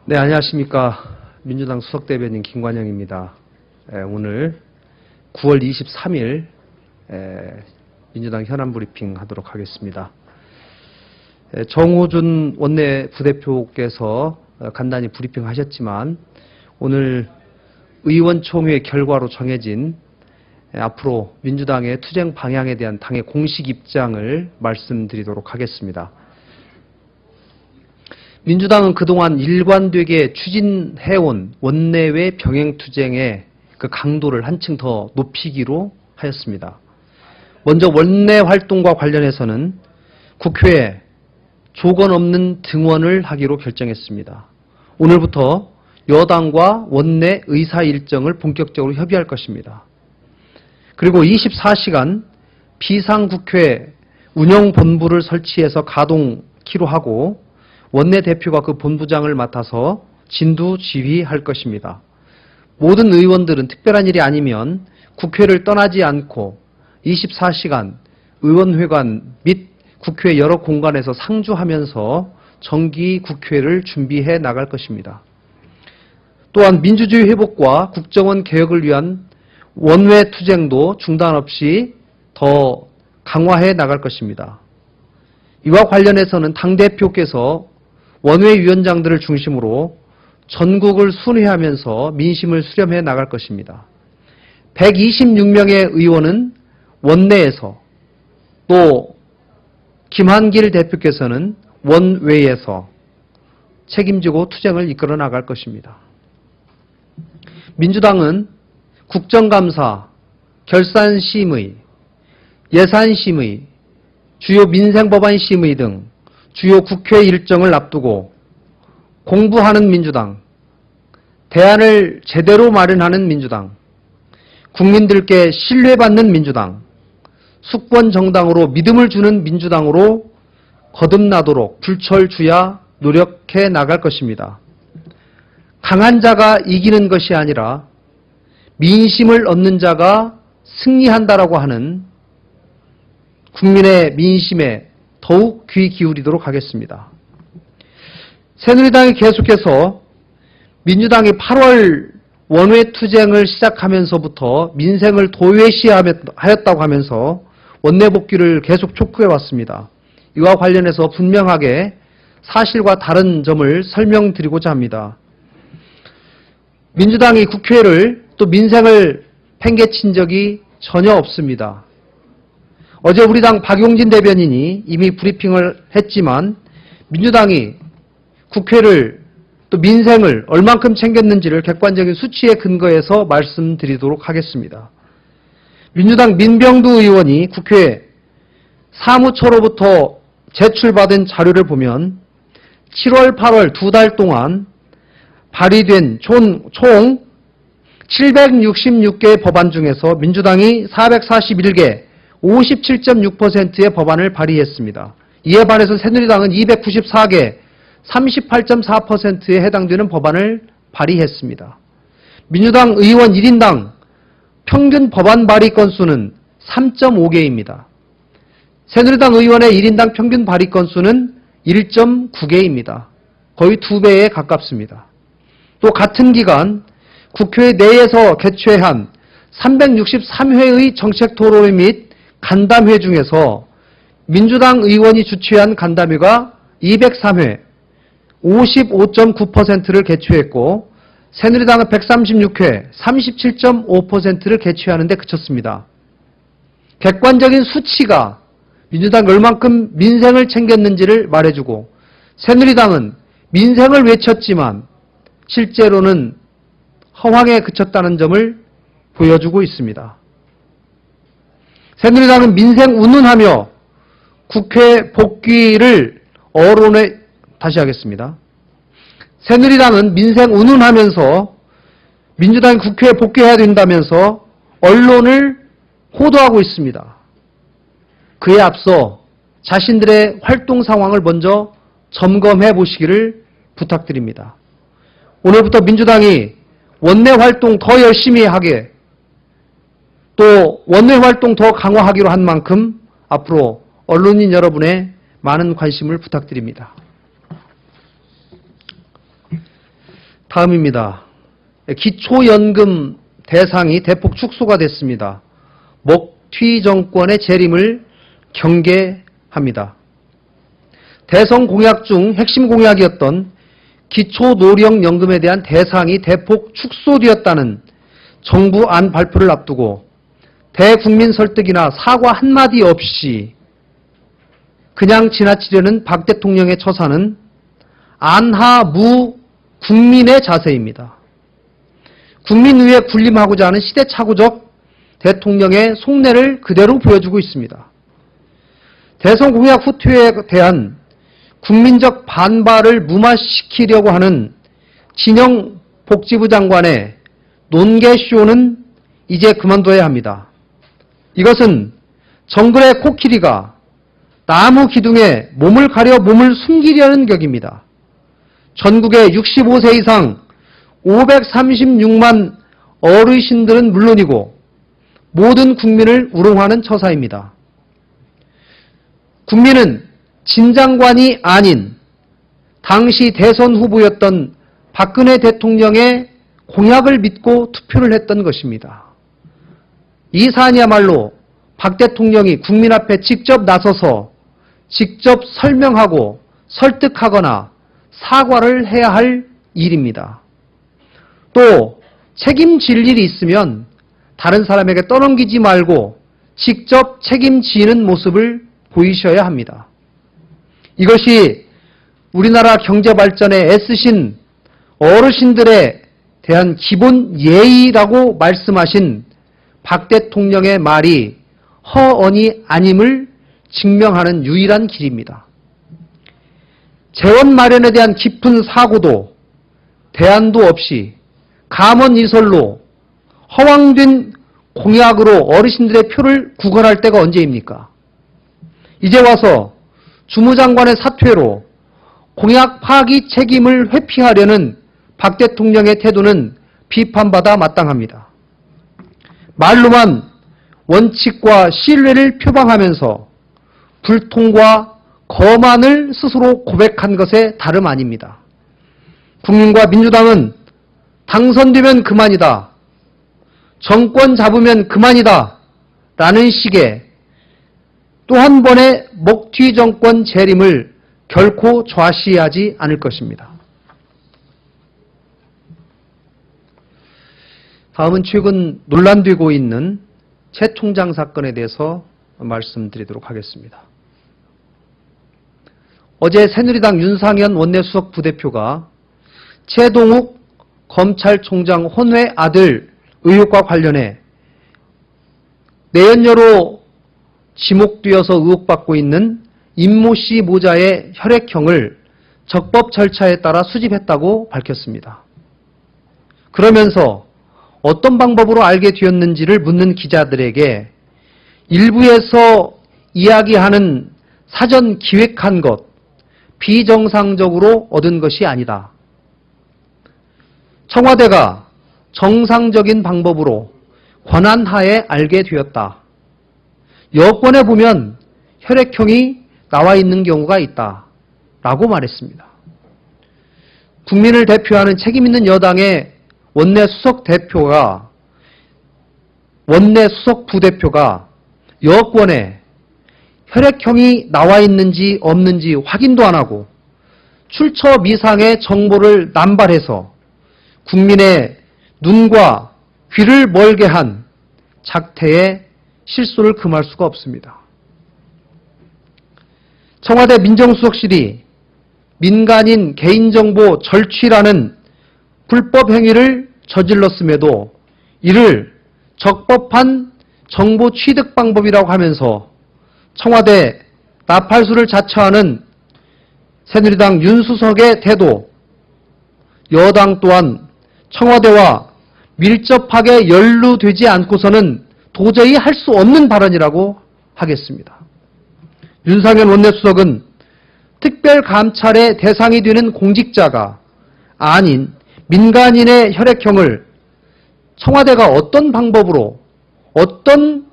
네, 안녕하십니까. 민주당 수석대변인 김관영입니다. 오늘 9월 23일 민주당 현안 브리핑 하도록 하겠습니다. 정호준 원내 부대표께서 간단히 브리핑 하셨지만 오늘 의원총회 결과로 정해진 앞으로 민주당의 투쟁 방향에 대한 당의 공식 입장을 말씀드리도록 하겠습니다. 민주당은 그동안 일관되게 추진해온 원내외 병행투쟁의 그 강도를 한층 더 높이기로 하였습니다. 먼저 원내 활동과 관련해서는 국회에 조건 없는 등원을 하기로 결정했습니다. 오늘부터 여당과 원내 의사 일정을 본격적으로 협의할 것입니다. 그리고 24시간 비상국회 운영본부를 설치해서 가동키로 하고 원내대표가 그 본부장을 맡아서 진두지휘할 것입니다. 모든 의원들은 특별한 일이 아니면 국회를 떠나지 않고 24시간 의원회관 및 국회 여러 공간에서 상주하면서 정기 국회를 준비해 나갈 것입니다. 또한 민주주의 회복과 국정원 개혁을 위한 원외 투쟁도 중단 없이 더 강화해 나갈 것입니다. 이와 관련해서는 당대표께서 원외위원장들을 중심으로 전국을 순회하면서 민심을 수렴해 나갈 것입니다. 126명의 의원은 원내에서 또 김한길 대표께서는 원외에서 책임지고 투쟁을 이끌어 나갈 것입니다. 민주당은 국정감사, 결산심의, 예산심의, 주요 민생법안심의 등 주요 국회 일정을 앞두고 공부하는 민주당, 대안을 제대로 마련하는 민주당, 국민들께 신뢰받는 민주당, 숙권정당으로 믿음을 주는 민주당으로 거듭나도록 불철주야 노력해 나갈 것입니다. 강한 자가 이기는 것이 아니라 민심을 얻는 자가 승리한다라고 하는 국민의 민심에 더욱 귀 기울이도록 하겠습니다. 새누리당이 계속해서 민주당이 8월 원외투쟁을 시작하면서부터 민생을 도외시하였다고 하면서 원내 복귀를 계속 촉구해왔습니다. 이와 관련해서 분명하게 사실과 다른 점을 설명드리고자 합니다. 민주당이 국회를 또 민생을 팽개친 적이 전혀 없습니다. 어제 우리 당 박용진 대변인이 이미 브리핑을 했지만 민주당이 국회를 또 민생을 얼만큼 챙겼는지를 객관적인 수치에 근거해서 말씀드리도록 하겠습니다. 민주당 민병두 의원이 국회 사무처로부터 제출받은 자료를 보면 7월, 8월 두 달 동안 발의된 총 766개의 법안 중에서 민주당이 441개, 57.6%의 법안을 발의했습니다. 이에 반해서 새누리당은 294개, 38.4%에 해당되는 법안을 발의했습니다. 민주당 의원 1인당 평균 법안 발의 건수는 3.5개입니다. 새누리당 의원의 1인당 평균 발의 건수는 1.9개입니다. 거의 2배에 가깝습니다. 또 같은 기간 국회 내에서 개최한 363회의 정책토론회 및 간담회 중에서 민주당 의원이 주최한 간담회가 203회, 55.9%를 개최했고 새누리당은 136회, 37.5%를 개최하는 데 그쳤습니다. 객관적인 수치가 민주당이 얼만큼 민생을 챙겼는지를 말해주고 새누리당은 민생을 외쳤지만 실제로는 허황에 그쳤다는 점을 보여주고 있습니다. 새누리당은 민생 운운하며 국회 복귀를 언론에 다시 하겠습니다. 새누리당은 민생 운운하면서 민주당이 국회에 복귀해야 된다면서 언론을 호도하고 있습니다. 그에 앞서 자신들의 활동 상황을 먼저 점검해 보시기를 부탁드립니다. 오늘부터 민주당이 원내 활동 더 열심히 하게 또 원내 활동 더 강화하기로 한 만큼 앞으로 언론인 여러분의 많은 관심을 부탁드립니다. 다음입니다. 기초연금 대상이 대폭 축소가 됐습니다. 먹튀 정권의 재림을 경계합니다. 대선 공약 중 핵심 공약이었던 기초노령연금에 대한 대상이 대폭 축소되었다는 정부 안 발표를 앞두고 대국민 설득이나 사과 한마디 없이 그냥 지나치려는 박 대통령의 처사는 안하무 국민의 자세입니다. 국민 위에 군림하고자 하는 시대착오적 대통령의 속내를 그대로 보여주고 있습니다. 대선 공약 후퇴에 대한 국민적 반발을 무마시키려고 하는 진영 복지부 장관의 논개쇼는 이제 그만둬야 합니다. 이것은 정글의 코끼리가 나무 기둥에 몸을 가려 몸을 숨기려는 격입니다. 전국의 65세 이상 536만 어르신들은 물론이고 모든 국민을 우롱하는 처사입니다. 국민은 진장관이 아닌 당시 대선 후보였던 박근혜 대통령의 공약을 믿고 투표를 했던 것입니다. 이 사안이야말로 박 대통령이 국민 앞에 직접 나서서 직접 설명하고 설득하거나 사과를 해야 할 일입니다. 또 책임질 일이 있으면 다른 사람에게 떠넘기지 말고 직접 책임지는 모습을 보이셔야 합니다. 이것이 우리나라 경제 발전에 애쓰신 어르신들에 대한 기본 예의라고 말씀하신 박 대통령의 말이 허언이 아님을 증명하는 유일한 길입니다. 재원 마련에 대한 깊은 사고도 대안도 없이 감언이설로 허황된 공약으로 어르신들의 표를 구걸할 때가 언제입니까? 이제 와서 주무장관의 사퇴로 공약 파기 책임을 회피하려는 박 대통령의 태도는 비판받아 마땅합니다. 말로만 원칙과 신뢰를 표방하면서 불통과 거만을 스스로 고백한 것에 다름 아닙니다. 국민과 민주당은 당선되면 그만이다, 정권 잡으면 그만이다 라는 식의 또 한 번의 먹튀 정권 재림을 결코 좌시하지 않을 것입니다. 다음은 최근 논란되고 있는 최 총장 사건에 대해서 말씀드리도록 하겠습니다. 어제 새누리당 윤상현 원내수석 부대표가 최동욱 검찰총장 혼외 아들 의혹과 관련해 내연녀로 지목되어서 의혹받고 있는 임모 씨 모자의 혈액형을 적법 절차에 따라 수집했다고 밝혔습니다. 그러면서 어떤 방법으로 알게 되었는지를 묻는 기자들에게 일부에서 이야기하는 사전 기획한 것, 비정상적으로 얻은 것이 아니다. 청와대가 정상적인 방법으로 권한하에 알게 되었다. 여권에 보면 혈액형이 나와 있는 경우가 있다. 라고 말했습니다. 국민을 대표하는 책임있는 여당의 원내수석 부대표가 여권에 혈액형이 나와 있는지 없는지 확인도 안 하고 출처 미상의 정보를 남발해서 국민의 눈과 귀를 멀게 한 작태의 실소를 금할 수가 없습니다. 청와대 민정수석실이 민간인 개인정보 절취라는 불법 행위를 저질렀음에도 이를 적법한 정보 취득 방법이라고 하면서 청와대 나팔수를 자처하는 새누리당 윤수석의 태도, 여당 또한 청와대와 밀접하게 연루되지 않고서는 도저히 할 수 없는 발언이라고 하겠습니다. 윤상현 원내수석은 특별감찰의 대상이 되는 공직자가 아닌 민간인의 혈액형을 청와대가 어떤 방법으로 어떤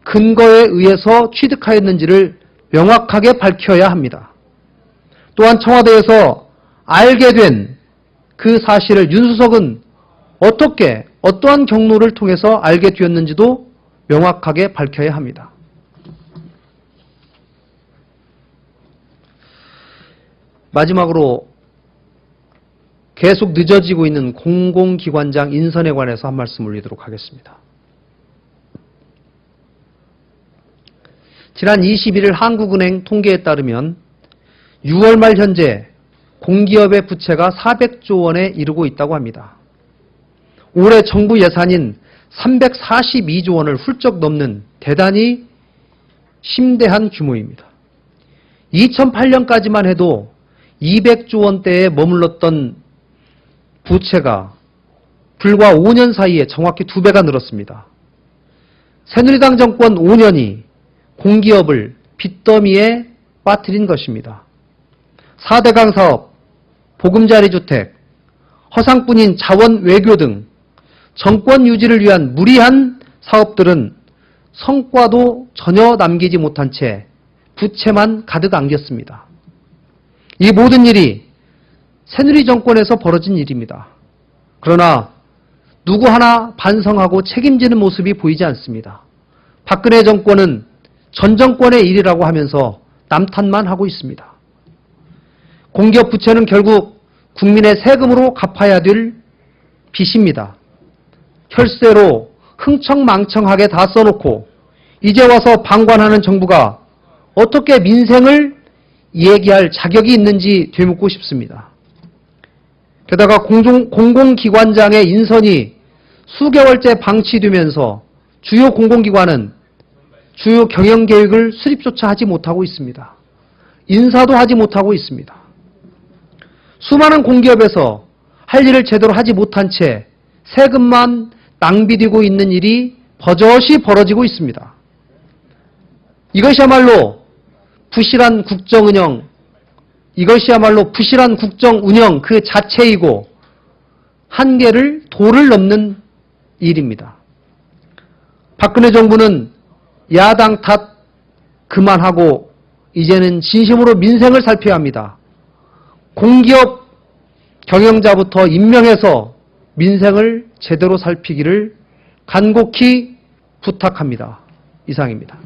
근거에 의해서 취득하였는지를 명확하게 밝혀야 합니다. 또한 청와대에서 알게 된 그 사실을 윤수석은 어떻게 어떠한 경로를 통해서 알게 되었는지도 명확하게 밝혀야 합니다. 마지막으로 계속 늦어지고 있는 공공기관장 인선에 관해서 한 말씀 올리도록 하겠습니다. 지난 21일 한국은행 통계에 따르면 6월 말 현재 공기업의 부채가 400조 원에 이르고 있다고 합니다. 올해 정부 예산인 342조 원을 훌쩍 넘는 대단히 심대한 규모입니다. 2008년까지만 해도 200조 원대에 머물렀던 부채가 불과 5년 사이에 정확히 2배가 늘었습니다. 새누리당 정권 5년이 공기업을 빚더미에 빠뜨린 것입니다. 4대강 사업, 보금자리 주택, 허상뿐인 자원 외교 등 정권 유지를 위한 무리한 사업들은 성과도 전혀 남기지 못한 채 부채만 가득 안겼습니다. 이 모든 일이 새누리 정권에서 벌어진 일입니다. 그러나 누구 하나 반성하고 책임지는 모습이 보이지 않습니다. 박근혜 정권은 전 정권의 일이라고 하면서 남탓만 하고 있습니다. 공기업 부채는 결국 국민의 세금으로 갚아야 될 빚입니다. 혈세로 흥청망청하게 다 써놓고 이제 와서 방관하는 정부가 어떻게 민생을 얘기할 자격이 있는지 되묻고 싶습니다. 게다가 공공기관장의 인선이 수개월째 방치되면서 주요 공공기관은 주요 경영계획을 수립조차 하지 못하고 있습니다. 인사도 하지 못하고 있습니다. 수많은 공기업에서 할 일을 제대로 하지 못한 채 세금만 낭비되고 있는 일이 버젓이 벌어지고 있습니다. 이것이야말로 부실한 국정 운영 그 자체이고 한계를 도를 넘는 일입니다. 박근혜 정부는 야당 탓 그만하고 이제는 진심으로 민생을 살펴야 합니다. 공기업 경영자부터 임명해서 민생을 제대로 살피기를 간곡히 부탁합니다. 이상입니다.